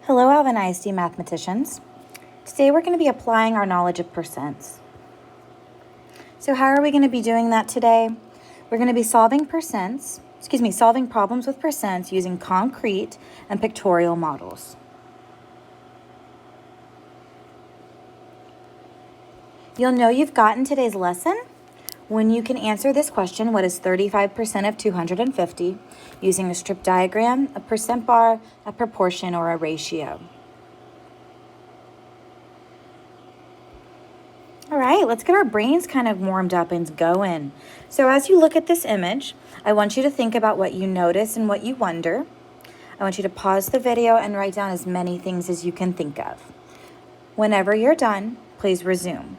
Hello, Alvin ISD mathematicians. Today we're going to be applying our knowledge of percents. So how are we going to be doing that today? We're going to be solving problems with percents using concrete and pictorial models. You'll know you've gotten today's lesson when you can answer this question: what is 35% of 250, using a strip diagram, a percent bar, a proportion, or a ratio. All right, let's get our brains kind of warmed up and going. So as you look at this image, I want you to think about what you notice and what you wonder. I want you to pause the video and write down as many things as you can think of. Whenever you're done, please resume.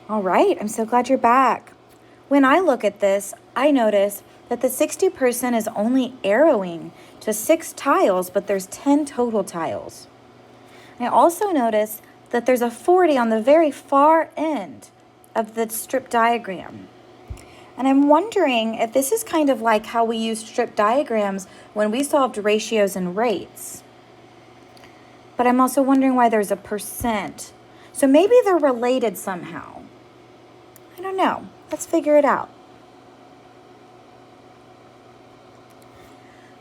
All right, I'm so glad you're back. When I look at this, I notice that the 60% is only arrowing to 6 tiles, but there's 10 total tiles. I also notice that there's a 40 on the very far end of the strip diagram. And I'm wondering if this is kind of like how we used strip diagrams when we solved ratios and rates. But I'm also wondering why there's a percent. So maybe they're related somehow. I don't know. Let's figure it out.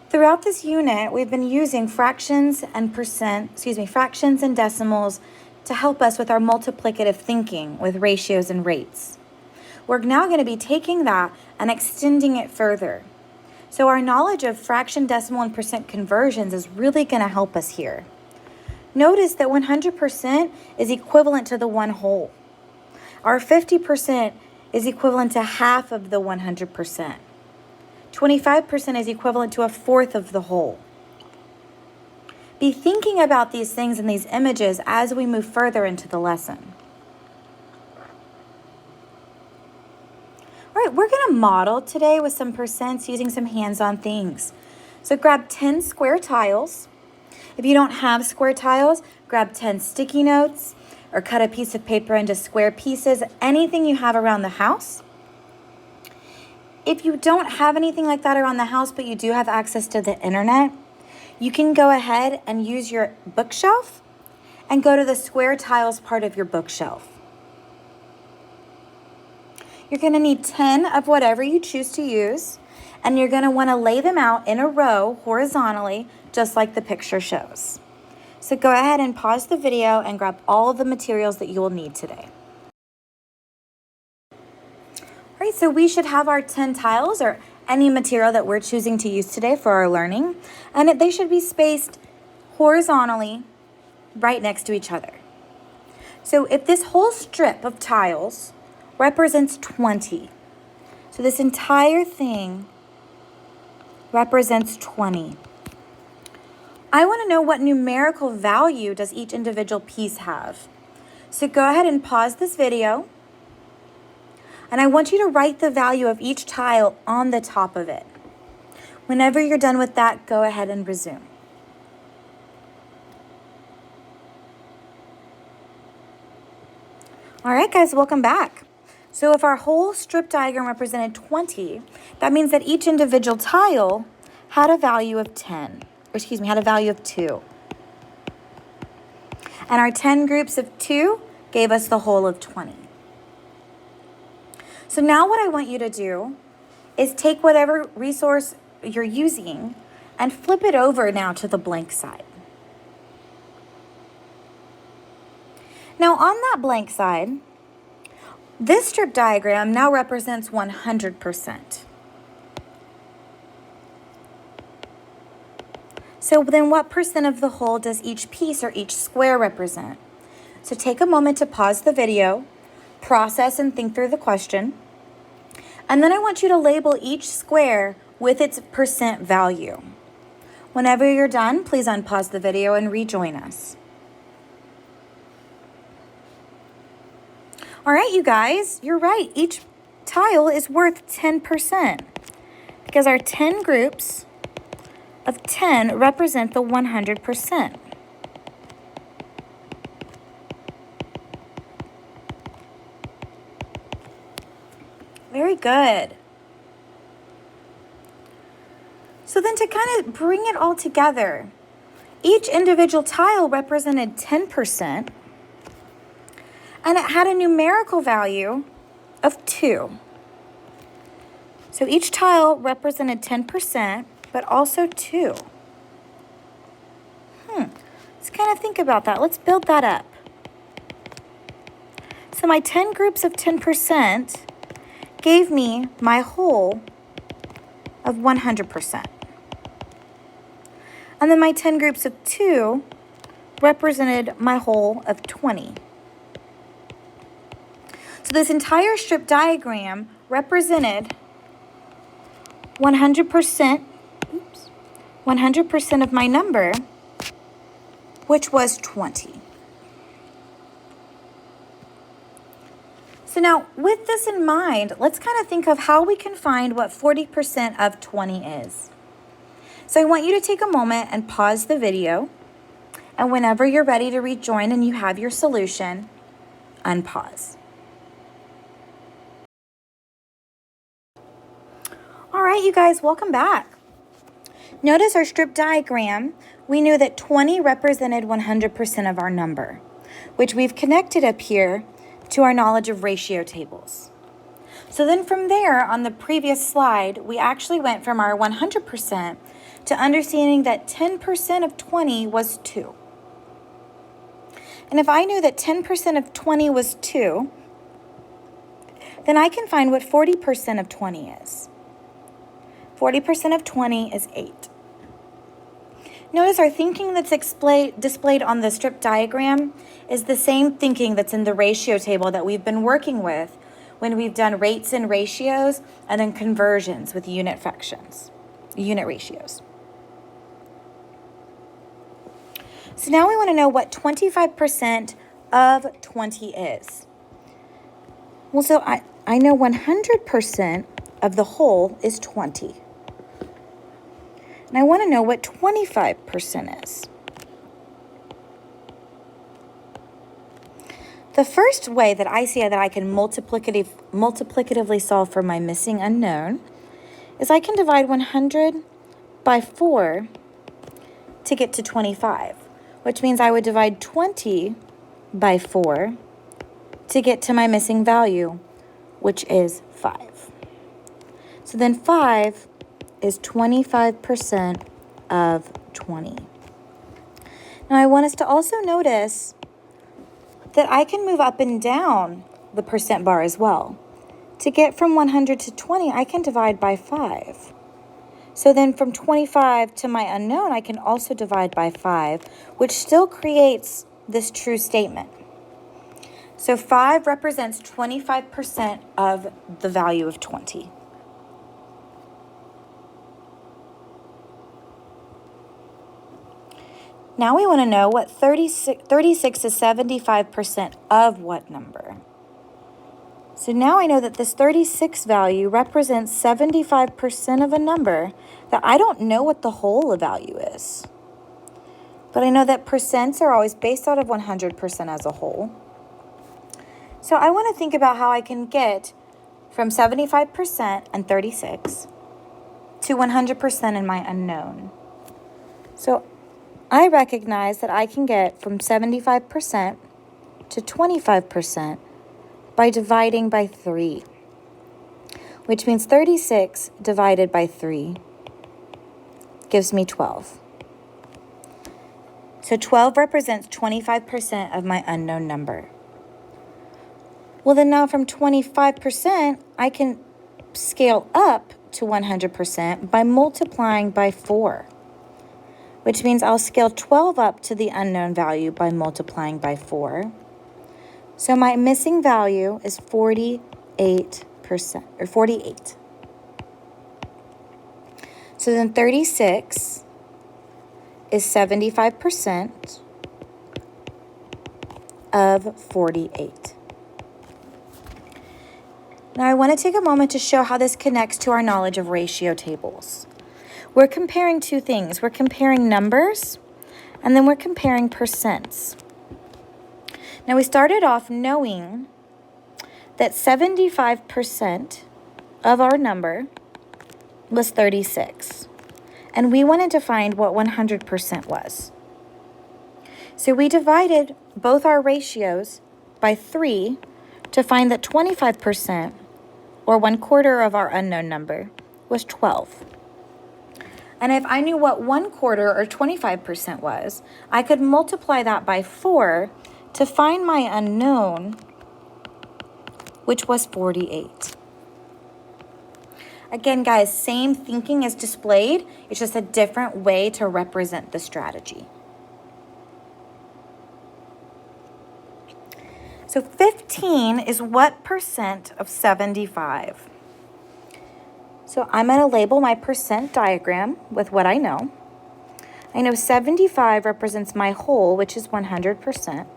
Throughout this unit, we've been using fractions and decimals to help us with our multiplicative thinking with ratios and rates. We're now going to be taking that and extending it further. So our knowledge of fraction, decimal, and percent conversions is really going to help us here. Notice that 100% is equivalent to the 1 whole. Our 50% is equivalent to half of the 100%. 25% is equivalent to a fourth of the whole. Be thinking about these things and these images as we move further into the lesson. All right, we're going to model today with some percents using some hands-on things. So grab 10 square tiles. If you don't have square tiles, grab 10 sticky notes or cut a piece of paper into square pieces, anything you have around the house. If you don't have anything like that around the house, but you do have access to the internet, you can go ahead and use your bookshelf and go to the square tiles part of your bookshelf. You're going to need 10 of whatever you choose to use, and you're going to want to lay them out in a row horizontally, just like the picture shows. So go ahead and pause the video and grab all of the materials that you will need today. All right, so we should have our 10 tiles or any material that we're choosing to use today for our learning, and they should be spaced horizontally right next to each other. So if this whole strip of tiles represents 20, so this entire thing represents 20. I want to know what numerical value does each individual piece have. So go ahead and pause this video. And I want you to write the value of each tile on the top of it. Whenever you're done with that, go ahead and resume. All right, guys, welcome back. So if our whole strip diagram represented 20, that means that each individual tile had a value of 10. Had a value of 2. And our 10 groups of 2 gave us the whole of 20. So now what I want you to do is take whatever resource you're using and flip it over now to the blank side. Now on that blank side, this strip diagram now represents 100%. So then what percent of the whole does each piece or each square represent? So take a moment to pause the video, process and think through the question, and then I want you to label each square with its percent value. Whenever you're done, please unpause the video and rejoin us. All right, you guys, you're right. Each tile is worth 10% because our 10 groups of 10 represent the 100%. Very good. So then to kind of bring it all together, each individual tile represented 10%, and it had a numerical value of 2. So each tile represented 10%, but also 2. Let's kind of think about that. Let's build that up. So my 10 groups of 10% gave me my whole of 100%. And then my 10 groups of 2 represented my whole of 20. So this entire strip diagram represented 100% of my number, which was 20. So now, with this in mind, let's kind of think of how we can find what 40% of 20 is. So I want you to take a moment and pause the video, and whenever you're ready to rejoin and you have your solution, unpause. All right, you guys, welcome back. Notice our strip diagram. We knew that 20 represented 100% of our number, which we've connected up here to our knowledge of ratio tables. So then from there, on the previous slide, we actually went from our 100% to understanding that 10% of 20 was 2. And if I knew that 10% of 20 was 2, then I can find what 40% of 20 is. 40% of 20 is 8. Notice our thinking that's displayed on the strip diagram is the same thinking that's in the ratio table that we've been working with when we've done rates and ratios and then conversions with unit fractions, unit ratios. So now we want to know what 25% of 20 is. Well, so I know 100% of the whole is 20. And I want to know what 25% is. The first way that I see that I can multiplicatively solve for my missing unknown is I can divide 100 by 4 to get to 25, which means I would divide 20 by 4 to get to my missing value, which is 5. So then 5 is 25% of 20. Now I want us to also notice that I can move up and down the percent bar as well. To get from 100 to 20, I can divide by 5. So then from 25 to my unknown, I can also divide by 5, which still creates this true statement. So 5 represents 25% of the value of 20. Now we want to know what 36 is 75% of what number. So now I know that this 36 value represents 75% of a number that I don't know what the whole value is. But I know that percents are always based out of 100% as a whole. So I want to think about how I can get from 75% and 36 to 100% in my unknown. So I recognize that I can get from 75% to 25% by dividing by 3, which means 36 divided by 3 gives me 12. So 12 represents 25% of my unknown number. Well, then now from 25%, I can scale up to 100% by multiplying by 4. Which means I'll scale 12 up to the unknown value by multiplying by 4. So my missing value is 48%, or 48. So then 36 is 75% of 48. Now I want to take a moment to show how this connects to our knowledge of ratio tables. We're comparing two things. We're comparing numbers, and then we're comparing percents. Now, we started off knowing that 75% of our number was 36. and we wanted to find what 100% was. So we divided both our ratios by 3 to find that 25%, or 1/4 of our unknown number, was 12. And if I knew what 1/4 or 25% was, I could multiply that by 4 to find my unknown, which was 48. Again, guys, same thinking is displayed. It's just a different way to represent the strategy. So 15 is what percent of 75? So I'm going to label my percent diagram with what I know. I know 75 represents my whole, which is 100%.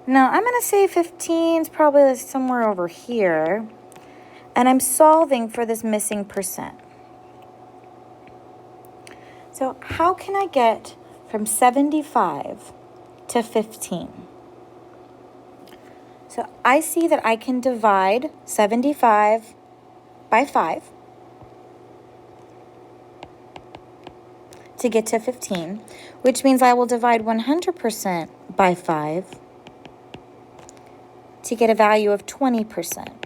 Now I'm going to say 15 is probably somewhere over here. And I'm solving for this missing percent. So how can I get from 75 to 15? So I see that I can divide 75 by 5 to get to 15, which means I will divide 100% by 5 to get a value of 20%.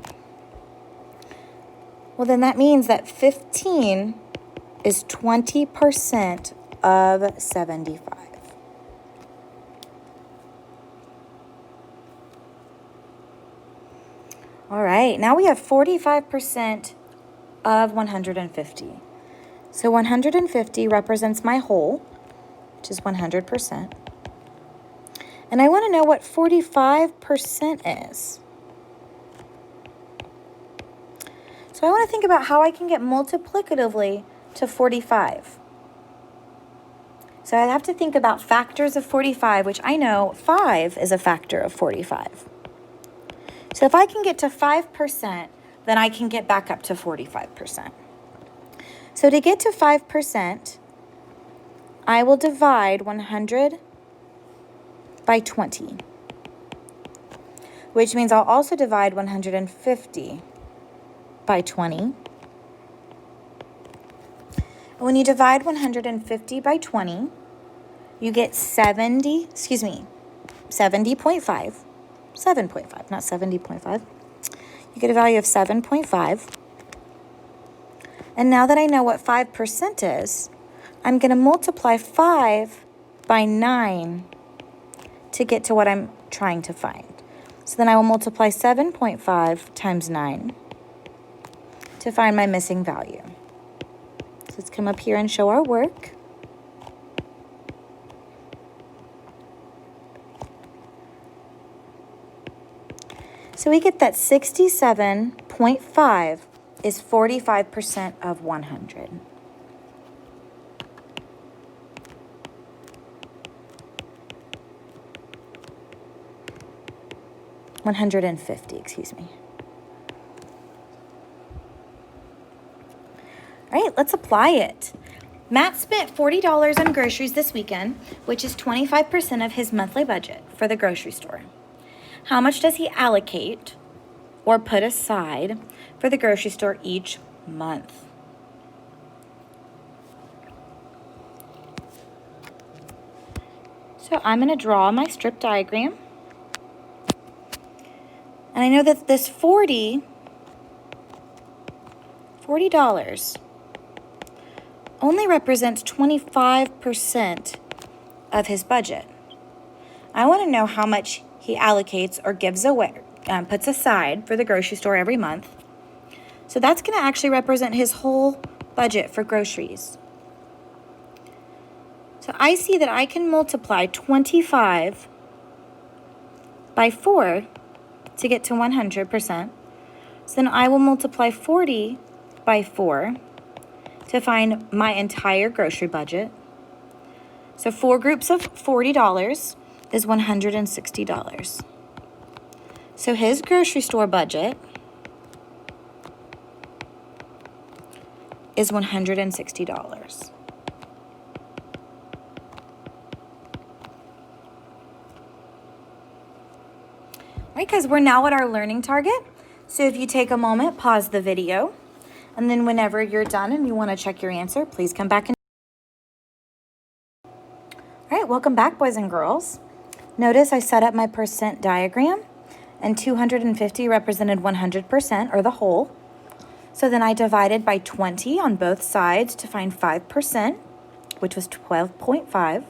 Well, then that means that 15 is 20% of 75. All right, now we have 45% of 150. So 150 represents my whole, which is 100%. And I want to know what 45% is. So I want to think about how I can get multiplicatively to 45. So I have to think about factors of 45, which I know 5 is a factor of 45. So if I can get to 5%, then I can get back up to 45%. So to get to 5%, I will divide 100 by 20, which means I'll also divide 150 by 20. And when you divide 150 by 20, you get 7.5, not 70.5. You get a value of 7.5. And now that I know what 5% is, I'm going to multiply 5 by 9 to get to what I'm trying to find. So then I will multiply 7.5 times 9 to find my missing value. So let's come up here and show our work. So we get that 67.5 is 45% of 100. $150, excuse me. All right, let's apply it. Matt spent $40 on groceries this weekend, which is 25% of his monthly budget for the grocery store. How much does he allocate or put aside for the grocery store each month? So I'm going to draw my strip diagram. And I know that this $40 only represents 25% of his budget. I want to know how much he allocates or gives away, puts aside for the grocery store every month. So that's going to actually represent his whole budget for groceries. So I see that I can multiply 25 by 4 to get to 100%. So then I will multiply 40 by 4 to find my entire grocery budget. So 4 groups of $40 is $160. So his grocery store budget is $160. All right, guys, we're now at our learning target. So if you take a moment, pause the video, And then whenever you're done and you want to check your answer, please come back and... All right, welcome back, boys and girls. Notice I set up my percent diagram, and 250 represented 100%, or the whole. So then I divided by 20 on both sides to find 5%, which was 12.5.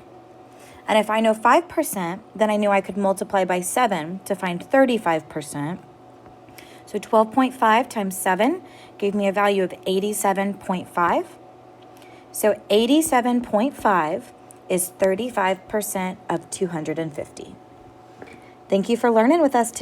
And if I know 5%, then I knew I could multiply by 7 to find 35%. So 12.5 times 7 gave me a value of 87.5. So 87.5 is 35% of 250. Thank you for learning with us today.